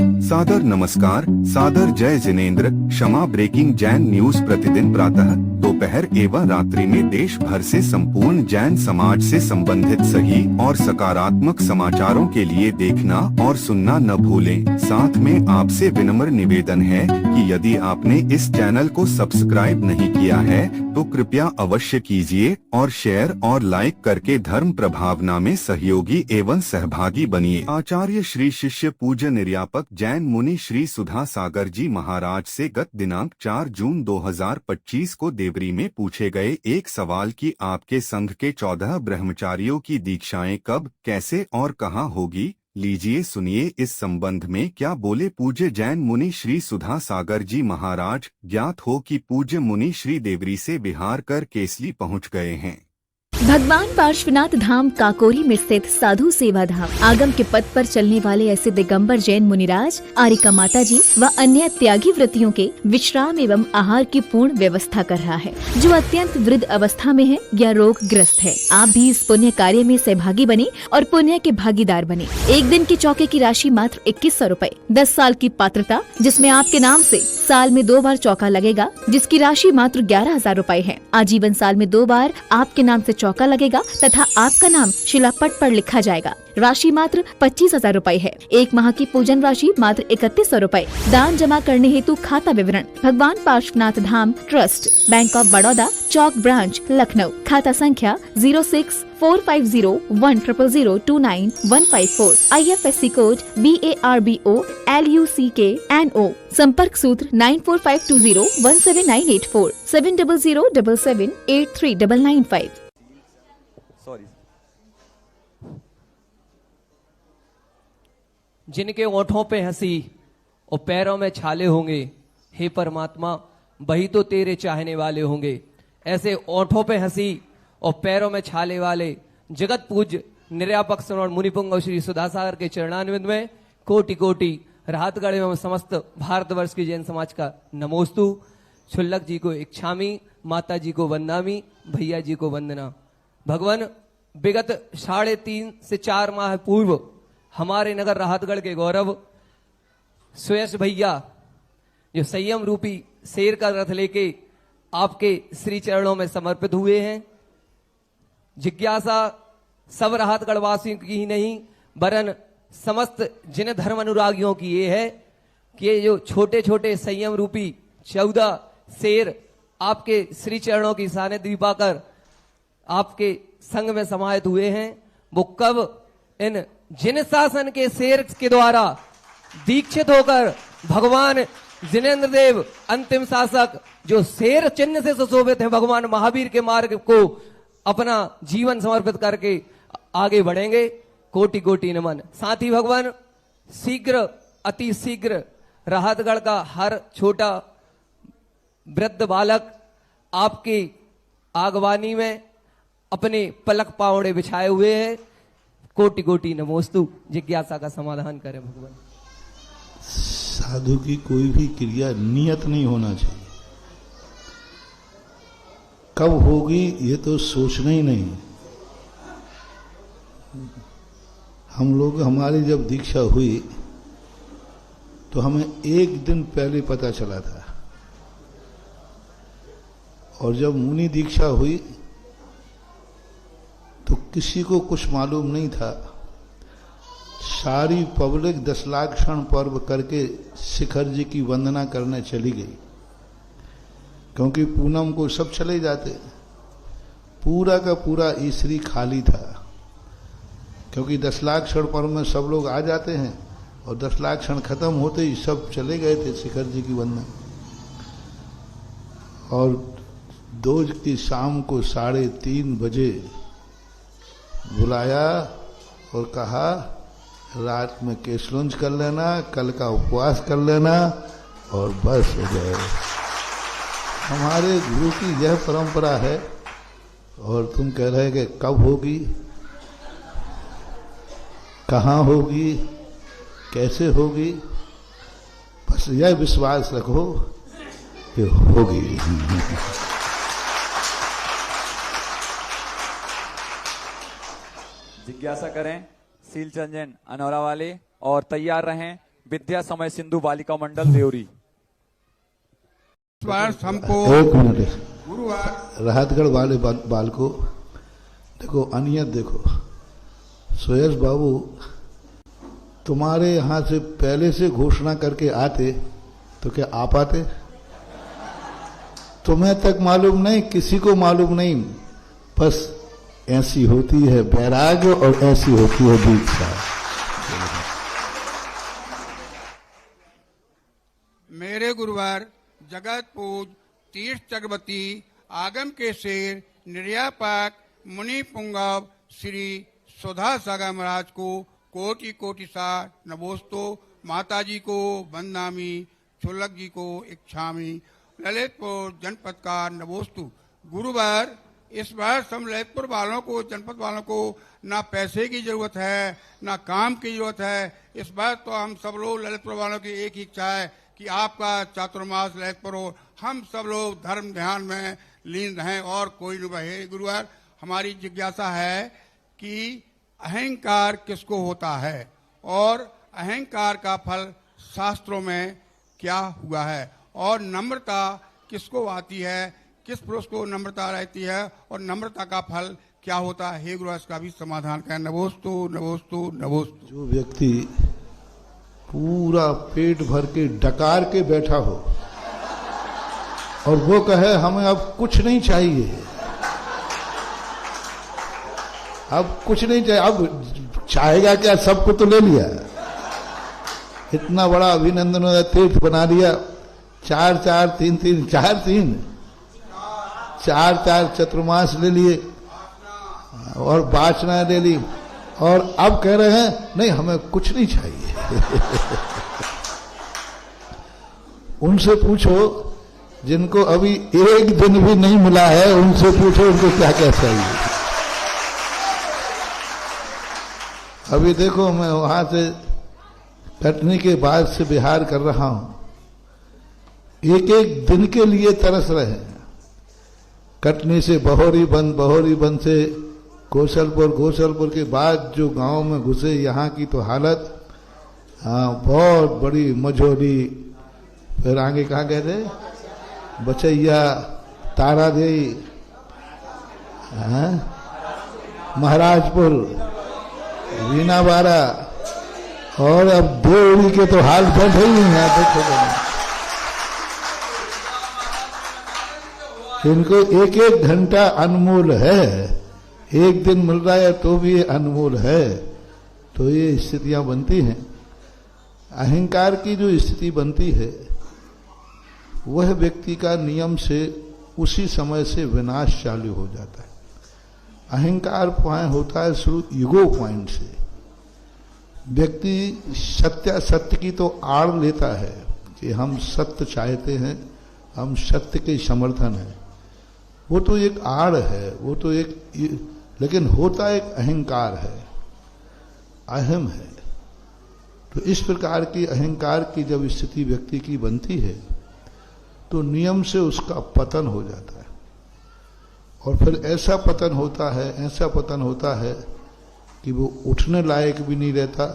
सादर नमस्कार, सादर जय जिनेंद्र। क्षमा ब्रेकिंग जैन न्यूज प्रतिदिन प्रातः, दोपहर एवं रात्रि में देश भर से संपूर्ण जैन समाज से संबंधित सही और सकारात्मक समाचारों के लिए देखना और सुनना न भूलें। साथ में आपसे विनम्र निवेदन है कि यदि आपने इस चैनल को सब्सक्राइब नहीं किया है तो कृपया अवश्य कीजिए और शेयर और लाइक करके धर्म प्रभावना में सहयोगी एवं सहभागी बनिए। आचार्य श्री शिष्य पूज्य निर्यापक जैन मुनि श्री सुधा सागर जी महाराज से गत दिनांक 4 जून 2025 को देवरी में पूछे गए एक सवाल की आपके संघ के 14 ब्रह्मचारियों की दीक्षाएं कब, कैसे और कहां होगी, लीजिए सुनिए इस संबंध में क्या बोले पूज्य जैन मुनि श्री सुधा सागर जी महाराज। ज्ञात हो कि पूज्य मुनि श्री देवरी से बिहार कर केसली पहुंच गए हैं। भगवान पार्श्वनाथ धाम काकोरी में स्थित साधु सेवा धाम आगम के पथ पर चलने वाले ऐसे दिगंबर जैन मुनिराज, आरिका माता जी व अन्य त्यागी व्रतियों के विश्राम एवं आहार की पूर्ण व्यवस्था कर रहा है, जो अत्यंत वृद्ध अवस्था में है या रोग ग्रस्त है। आप भी इस पुण्य कार्य में सहभागी बने और पुण्य के भागीदार बने। एक दिन के चौके की राशि मात्र 2100 रूपए। 10 साल की पात्रता, जिसमें आपके नाम से साल में 2 बार चौका लगेगा, जिसकी राशि मात्र 11,000 रूपए है। आजीवन साल में 2 बार आपके नाम से चौका लगेगा तथा आपका नाम शिलापट पर लिखा जाएगा। राशि मात्र 25,000 रूपए है। 1 माह की पूजन राशि मात्र 3100 रूपए। दान जमा करने हेतु खाता विवरण भगवान Parshvanath Dham trust, bank of Baroda, Chowk branch, Lucknow. खाता संख्या 06450100295154। IFSC code BARBO LUCKNO। संपर्क सूत्र 9452017984 7007783995। जिनके ओठों पे हंसी और पैरों में छाले होंगे, हे परमात्मा वही तो तेरे चाहने वाले होंगे। ऐसे ओठों पे हंसी और पैरों में छाले वाले जगत पूज्य निर्यापक श्रवण मुनिपुंग श्री सुधासागर के चरणान्वित में कोटि कोटि राहतगढ़ एवं समस्त भारतवर्ष की जैन समाज का नमोस्तु। छुल्लक जी को इच्छामी, माता जी को वंदामी, भैया जी को वंदना। भगवान विगत 3.5 से 4 माह पूर्व हमारे नगर राहतगढ़ के गौरव सुयश भैया, जो संयम रूपी शेर का रथ लेके आपके श्री चरणों में समर्पित हुए हैं। जिज्ञासा सब राहतगढ़ वासियों की ही नहीं वरन समस्त जिन धर्म अनुरागियों की ये है कि ये जो छोटे छोटे संयम रूपी 14 शेर आपके श्री चरणों की सानिध्य पाकर आपके संग में समाहित हुए हैं, वो कब इन जिन शासन के शेर के द्वारा दीक्षित होकर भगवान जिनेंद्र देव अंतिम शासक जो शेर चिन्ह से सुशोभित है, भगवान महावीर के मार्ग को अपना जीवन समर्पित करके आगे बढ़ेंगे। कोटि कोटि नमन। साथ ही भगवान शीघ्र अति शीघ्र राहतगढ़ का हर छोटा वृद्ध बालक आपकी आगवानी में अपने पलक पावड़े बिछाए हुए हैं। कोटि कोटि नमोस्तु। जिज्ञासा का समाधान करें भगवान। साधु की कोई भी क्रिया नियत नहीं होना चाहिए। कब होगी ये तो सोचना ही नहीं। हम लोग, हमारी जब दीक्षा हुई तो हमें 1 दिन पहले पता चला था, और जब मुनि दीक्षा हुई तो किसी को कुछ मालूम नहीं था। सारी पब्लिक 10 लाख क्षण पर्व करके शिखर जी की वंदना करने चली गई, क्योंकि पूनम को सब चले जाते। पूरा का पूरा ईसरी खाली था, क्योंकि 10 लाख क्षण पर्व में सब लोग आ जाते हैं और 10 लाख क्षण खत्म होते ही सब चले गए थे शिखर जी की वंदना। और 2 की शाम को 3:30 बजे बुलाया और कहा रात में केशलुंज कर लेना, कल का उपवास कर लेना और बस हो जाए। हमारे गुरु की यह परंपरा है। और तुम कह रहे कि कब होगी, कहाँ होगी, कैसे होगी, बस यह विश्वास रखो कि होगी। जिज्ञासा करें, सील चंदन अनौरा वाले और तैयार रहें। विद्या समय सिंधु बालिका मंडल देवरी। हमको एक मिनट, गुरुवार राहतगढ़ वाले बाल को देखो, अनियत देखो। सुयश बाबू तुम्हारे यहां से पहले से घोषणा करके आते तो क्या आ पाते? तुम्हें तक मालूम नहीं, किसी को मालूम नहीं, बस ऐसी होती है वैराग्य और ऐसी होती है दीक्षा। मेरे गुरुवार जगत पूज तीर्थ चक्रवर्ती आगम के शेर निर्यापाक मुनि पुंगव श्री सुधा सागर महाराज को कोटि कोटि सा नमोस्तु। माताजी को वंदनामी, चुल्लक जी को इच्छामी, ललितपुर जनपद का नमोस्तु। गुरुवार इस बार सब ललितपुर वालों को, जनपद वालों को ना पैसे की जरूरत है ना काम की जरूरत है। इस बार तो हम सब लोग ललितपुर वालों की एक ही इच्छा है कि आपका चातुर्मास ललितपुर हो, हम सब लोग धर्म ध्यान में लीन रहें और कोई न बहे। गुरुवार हमारी जिज्ञासा है कि अहंकार किसको होता है और अहंकार का फल शास्त्रों में क्या हुआ है, और नम्रता किसको आती है, किस पुरुष को नम्रता रहती है और नम्रता का फल क्या होता है। हे गुरु, इसका भी समाधान करें। नमोस्तु नमोस्तु नमोस्तु। जो व्यक्ति पूरा पेट भर के डकार के बैठा हो और वो कहे हमें अब कुछ नहीं चाहिए, अब कुछ नहीं चाहिए, अब चाहेगा क्या, सबको तो ले लिया, इतना बड़ा अभिनंदन तीर्थ बना दिया, 4 4 3 3 4 3 4 4 चतुर्मास ले लिए और वासना ले ली, और अब कह रहे हैं नहीं हमें कुछ नहीं चाहिए। उनसे पूछो जिनको अभी एक दिन भी नहीं मिला है, उनसे पूछो उनको क्या क्या चाहिए। अभी देखो, मैं वहां से कटनी के बाद से बिहार कर रहा हूं, एक एक दिन के लिए तरस रहे हैं। कटनी से बहोरी बंद से गोसलपुर के बाद जो गांव में घुसे, यहाँ की तो हालत बहुत बड़ी, मझोली, फिर आगे कहाँ गए थे, बचैया, तारादेवी, महाराजपुर, वीनाबारा, और अब देवरी के तो हाल बैठे ही हैं। देखो इनको एक एक घंटा अनमोल है, एक दिन मिल रहा है तो भी ये अनमोल है। तो ये स्थितियां बनती हैं। अहंकार की जो स्थिति बनती है वह व्यक्ति का नियम से उसी समय से विनाश चालू हो जाता है। अहंकार पॉइंट होता है शुरू ईगो पॉइंट से। व्यक्ति सत्य की तो आड़ लेता है कि हम सत्य चाहते हैं, हम सत्य के समर्थन हैं, वो तो एक आड़ है, वो तो एक, लेकिन होता एक अहंकार है, अहम है। तो इस प्रकार की अहंकार की जब स्थिति व्यक्ति की बनती है तो नियम से उसका पतन हो जाता है, और फिर ऐसा पतन होता है कि वो उठने लायक भी नहीं रहता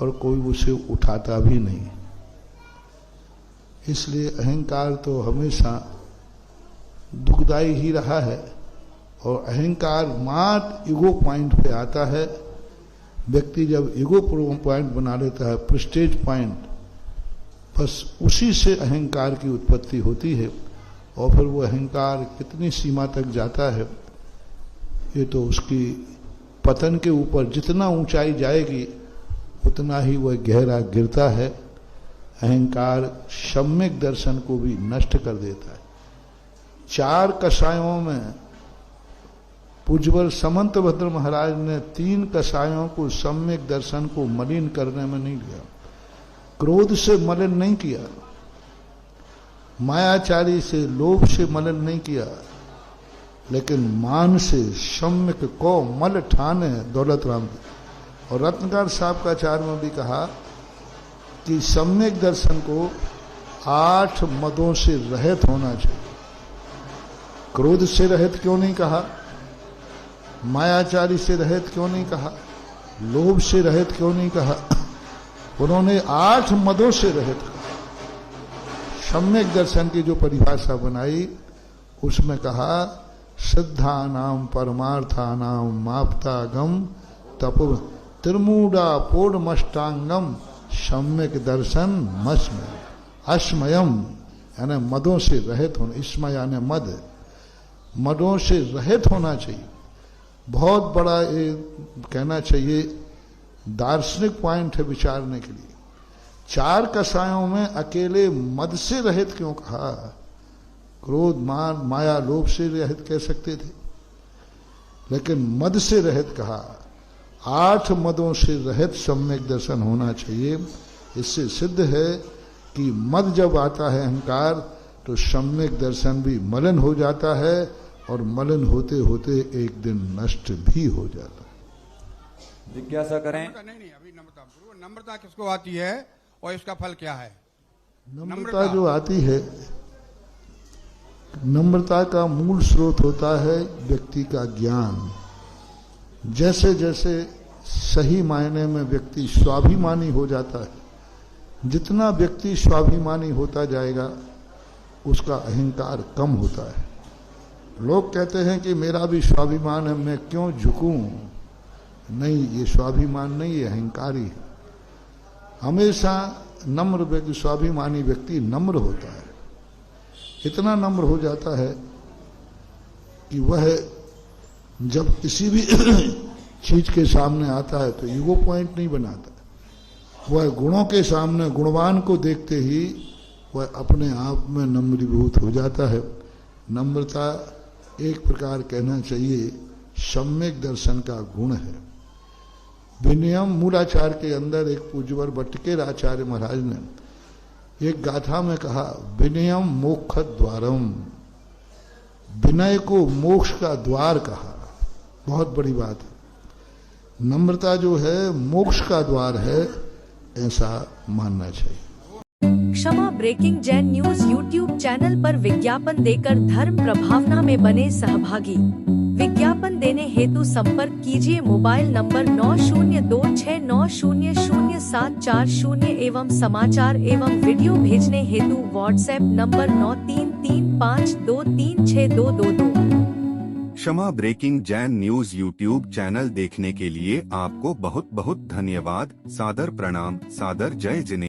और कोई उसे उठाता भी नहीं। इसलिए अहंकार तो हमेशा दुखदाई ही रहा है, और अहंकार मात्र ईगो पॉइंट पे आता है। व्यक्ति जब ईगो पॉइंट बना लेता है, प्रेस्टेज पॉइंट, बस उसी से अहंकार की उत्पत्ति होती है, और फिर वो अहंकार कितनी सीमा तक जाता है ये तो उसकी पतन के ऊपर, जितना ऊंचाई जाएगी उतना ही वह गहरा गिरता है। अहंकार सम्यक दर्शन को भी नष्ट कर देता है। 4 कषायों में पूज्यवर समंतभद्र महाराज ने 3 कषायों को सम्यक दर्शन को मलिन करने में नहीं लिया। क्रोध से मलिन नहीं किया, मायाचारी से, लोभ से मलिन नहीं किया, लेकिन मान से सम्यक को मल ठाने दौलत राम। और रत्नकार साहब का आचार्य में भी कहा कि सम्यक दर्शन को 8 मदों से रहित होना चाहिए। क्रोध से रहित क्यों नहीं कहा, मायाचारी से रहित क्यों नहीं कहा, लोभ से रहित क्यों नहीं कहा, उन्होंने 8 मदों से रहित कहा। सम्यक दर्शन की जो परिभाषा बनाई उसमें कहा सिद्धानाम परमार्थानाम माप्तागम तप त्रिमूढ़ा पूर्णमष्टांगम सम्यक दर्शन मस्मय अस्मयम यानी मदों से रहित होना। इसमय यानी मद, मदों से रहित होना चाहिए। बहुत बड़ा ये कहना चाहिए दार्शनिक पॉइंट है विचारने के लिए। 4 कसायों में अकेले मद से रहित क्यों कहा? क्रोध मान माया लोभ से रहित कह सकते थे, लेकिन मद से रहित कहा। 8 मदों से रहित सम्यक दर्शन होना चाहिए। इससे सिद्ध है कि मद जब आता है अहंकार तो सम्यक दर्शन भी मलिन हो जाता है और मलिन होते होते एक दिन नष्ट भी हो जाता है। जिज्ञासा करें। नहीं अभी नम्रता गुरु, नम्रता किसको आती है और इसका फल क्या है? नम्रता जो आती है, नम्रता का मूल स्रोत होता है व्यक्ति का ज्ञान। जैसे जैसे सही मायने में व्यक्ति स्वाभिमानी हो जाता है, जितना व्यक्ति स्वाभिमानी होता जाएगा उसका अहंकार कम होता है। लोग कहते हैं कि मेरा भी स्वाभिमान है, मैं क्यों झुकूं? नहीं, ये स्वाभिमान नहीं, ये अहंकार ही है। हमेशा नम्र व्यक्ति, स्वाभिमानी व्यक्ति नम्र होता है। इतना नम्र हो जाता है कि वह जब किसी भी चीज के सामने आता है तो ईगो पॉइंट नहीं बनाता। वह गुणों के सामने गुणवान को देखते ही वह अपने आप में नम्रीभूत हो जाता है। नम्रता एक प्रकार कहना चाहिए सम्यक दर्शन का गुण है। विनयम मूलाचार के अंदर एक पूज्यवर बटकेर आचार्य महाराज ने एक गाथा में कहा विनयम मोक्ष द्वारम, विनय को मोक्ष का द्वार कहा। बहुत बड़ी बात है। नम्रता जो है मोक्ष का द्वार है, ऐसा मानना चाहिए। Kshama breaking Jain news YouTube channel पर विज्ञापन देकर धर्म प्रभावना में बने सहभागी। विज्ञापन देने हेतु संपर्क कीजिए मोबाइल नंबर 9026900740 एवं समाचार एवं वीडियो भेजने हेतु WhatsApp number 9335236222। Kshama breaking Jain news YouTube channel देखने के लिए आपको बहुत बहुत धन्यवाद। सादर प्रणाम, सादर जय जिनेंद्र।